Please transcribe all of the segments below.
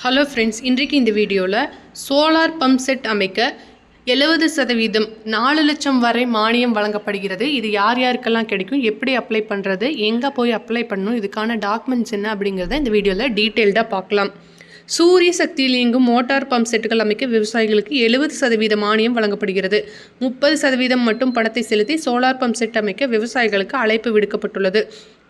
Hello friends, இன்றைக்கு இந்த வீடியோவில் சோலார் பம்ப் செட் அமைக்க 70% 4 லட்சம் வரை மானியம் வழங்கப்படுகிறது. இது யார் யாருக்கெல்லாம் கிடைக்கும், எப்படி அப்ளை பண்ணுறது, எங்கே போய் அப்ளை பண்ணணும், இதுக்கான டாக்குமெண்ட்ஸ் என்ன அப்படிங்கிறத இந்த வீடியோவில் டீட்டெயில்டாக பார்க்கலாம். சூரிய சக்தியில் இயங்கும் மோட்டார் பம்ப் செட்டுகள் அமைக்க விவசாயிகளுக்கு 70% மானியம் வழங்கப்படுகிறது. 30% மட்டும் பணத்தை செலுத்தி சோலார் பம்ப் செட் அமைக்க விவசாயிகளுக்கு அழைப்பு விடுக்கப்பட்டுள்ளது.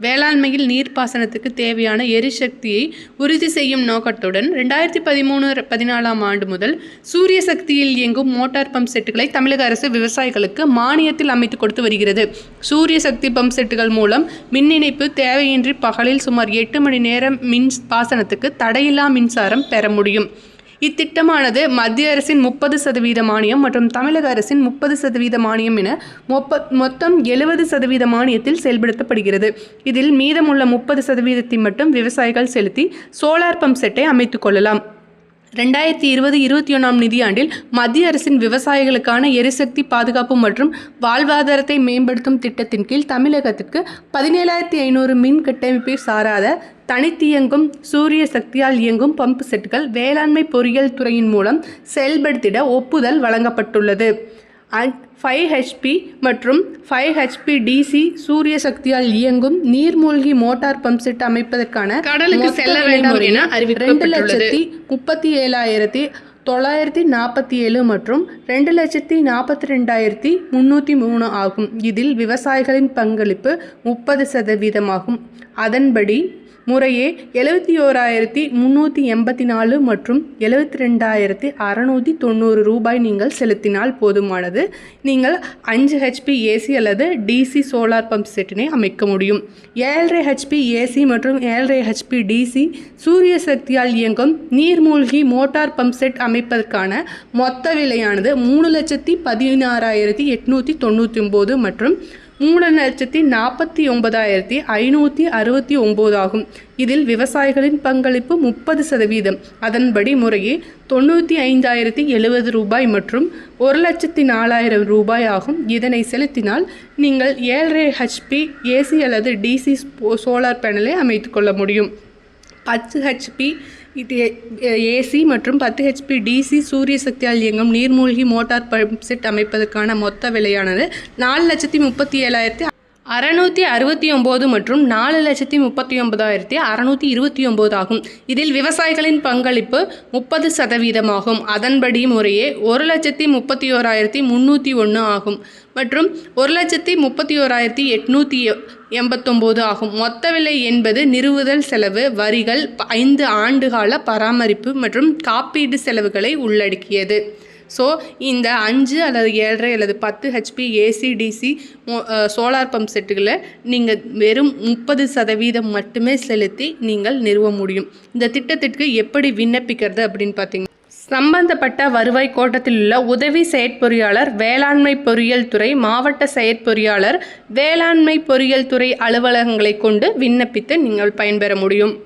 வேளாண்மையில் நீர்ப்பாசனத்துக்கு தேவையான எரிசக்தியை உறுதி செய்யும் நோக்கத்துடன் 2013-14 ஆண்டு முதல் சூரிய சக்தியில் இயங்கும் மோட்டார் பம்ப் செட்டுகளை தமிழக அரசு விவசாயிகளுக்கு மானியத்தில் அமைத்து கொடுத்து வருகிறது. சூரிய சக்தி பம்ப் செட்டுகள் மூலம் மின் இணைப்பு தேவையின்றி பகலில் சுமார் 8 மணி நேரம் மின் பாசனத்துக்கு தடையில்லா மின்சாரம் பெற முடியும். இத்திட்டமானது மத்திய அரசின் 30% மானியம் மற்றும் தமிழக அரசின் 30% மானியம் என மொத்தம் 70% மானியத்தில் செயல்படுத்தப்படுகிறது. இதில் மீதமுள்ள 30% மட்டும் விவசாயிகள் செலுத்தி சோலார் பம்ப் செட்டை அமைத்துக் கொள்ளலாம். 2020-21 நிதியாண்டில் மத்திய அரசின் விவசாயிகளுக்கான எரிசக்தி பாதுகாப்பு மற்றும் வாழ்வாதாரத்தை மேம்படுத்தும் திட்டத்தின் கீழ் தமிழகத்திற்கு 17,500 மின் கட்டமைப்பை சாராத தனித்தியங்கும் சூரிய சக்தியால் இயங்கும் பம்ப் செட்டுகள் வேளாண்மை பொறியியல் துறையின் மூலம் செயல்படுத்திட ஒப்புதல் வழங்கப்பட்டுள்ளது. 5 HP மற்றும் 5 HP DC சூரிய சக்தியால் இயங்கும் நீர்மூழ்கி மோட்டார் பம்ப் செட் அமைப்பதற்கான கடலுக்கு செல்ல வேண்டாம் என அறிவிக்கப்பட்டுள்ளது. 2,37,947 மற்றும் 2,42,303 ஆகும். இதில் விவசாயிகளின் பங்களிப்பு 30% ஆகும். அதன்படி முறையே 71,384 மற்றும் 72,690 ரூபாய் நீங்கள் செலுத்தினால் போதுமானது. நீங்கள் 5 HP AC அல்லது DC சோலார் பம்ப் செட்டினை அமைக்க முடியும். 7.5 HP AC மற்றும் 7.5 HP DC சூரிய சக்தியால் இயங்கும் நீர்மூழ்கி மோட்டார் பம்ப் செட் அமைப்பதற்கான மொத்த விலையானது 3,16,899 மற்றும் 3,49,569 ஆகும். இதில் விவசாயிகளின் பங்களிப்பு 30%. அதன்படி முறையே 95,070 ரூபாய் மற்றும் 1,04,000 ரூபாய் ஆகும். இதனை செலுத்தினால் நீங்கள் 7.5 HP AC அல்லது DC சோலார் பேனலை அமைத்துக் கொள்ள முடியும். 10 HP AC மற்றும் 10 HP DC சூரிய சக்தியால் இயங்கும் நீர்மூழ்கி மோட்டார் பம்ப் செட் அமைப்பதற்கான மொத்த விலையானது 4,37,669 மற்றும் 4,39,629 ஆகும். இதில் விவசாயிகளின் பங்களிப்பு 30% ஆகும். அதன்படி முறையே 1,31,301 ஆகும் மற்றும் 1,31,889 ஆகும். மொத்த விலை என்பது நிறுவுதல் செலவு, வரிகள், 5 ஆண்டுகால பராமரிப்பு மற்றும் காப்பீடு செலவுகளை உள்ளடக்கியது. ஸோ இந்த 5 அல்லது 7.5 அல்லது 10 HP AC DC solar pump செட்டுகளை நீங்கள் வெறும் 30% மட்டுமே செலுத்தி நீங்கள் நிறுவ முடியும். இந்த திட்டத்திற்கு எப்படி விண்ணப்பிக்கிறது அப்படின்னு பார்த்தீங்கன்னா, சம்பந்தப்பட்ட வருவாய் கோட்டத்தில் உள்ள உதவி செயற்பொறியாளர், வேளாண்மை பொறியியல் துறை, மாவட்ட செயற்பொறியாளர், வேளாண்மை பொறியியல் துறை அலுவலகங்களை கொண்டு விண்ணப்பித்து நீங்கள் பயன்பெற முடியும்.